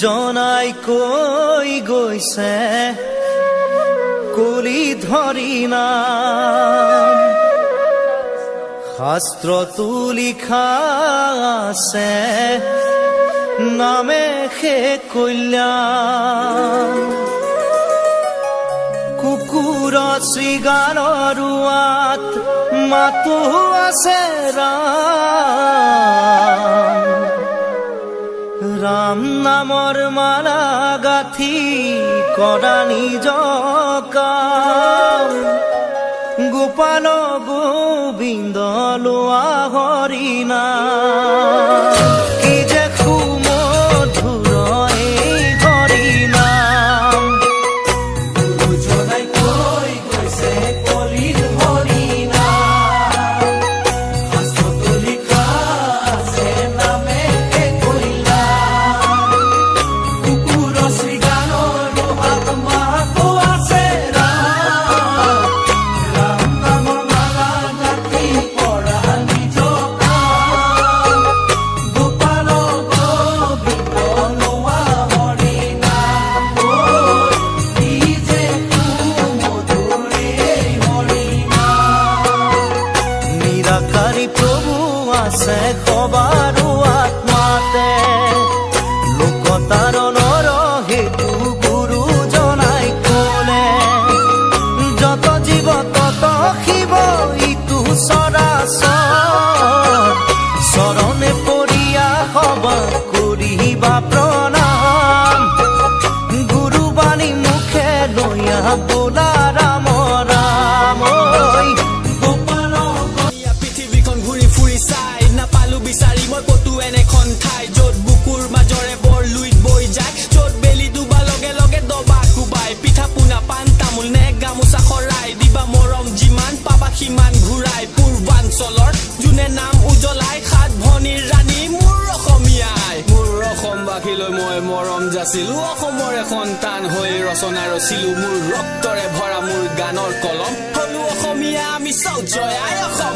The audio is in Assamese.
জনাই কৈ গৈছে কলি ধৰি নাম শাস্ত্ৰতো লিখা আছে নামে সে কল্যাণ কুকুৰ শ্ৰীগানৰ ৰুৱাত মাতো আছে ৰাম নামৰ মালা গাথি কৰা নিজ কাম গোপাল গোবিন্দ লোৱা হৰি নাম কি যে সুমধুৰ এই হৰি নাম জনাই কৈ গৈছে কলিৰ হৰি নাম শাস্ত্ৰতো লিখা আছে নামে সে কল্যাণ কুকুৰ শ্ৰীগানৰ আত্মাতো আছে ৰাম নামৰ মালা গাথি কৰা নিজ কাম গোপাল গোবিন্দ লোৱা হৰি নাম কি যে সুমধুৰ এই হৰি নাম নিৰাকাৰী প্ৰভু আছে সবাৰো আত্মাতে লোকতাৰণৰ হেতু গুৰু জনাই ক'লে যত জীৱ তত শিৱ ইটো চৰাচৰ চৰণে পৰিয়া সবা কৰিবা প্ৰণাম গুৰুবাণী মুখে লৈয়া বোলা ৰাম ৰাম ঐ গোপাল পৃথিৱীখন ঘূৰি ফুৰি চাই নাপালো বিচাৰি মই ক'তো এনেখন ঠাই য'ত বুকুৰ মাজৰে বৰ লুইত বৈ যায় য'ত বেলি ডুবা লগে লগে দবা কোবাই পিঠা পোনা পাণ তামোল নে গামোচা শৰাই দিবা মৰম যিমান পাবা সিমান ঘূৰাই পূৰ্বাঞ্চলৰ যোনে নাম উজ্বলাই সাত ভনীৰ ৰাণী মোৰ অসমীয়াই মোৰ অসমবাসীলৈ মই মৰম যাচিলো অসমৰে সন্তান হৈ ৰচনা ৰচিলো মোৰ ৰক্তৰে ভৰা মোৰ গানৰ কলম হলো অসমীয়া আমি চাও জয় আই অসম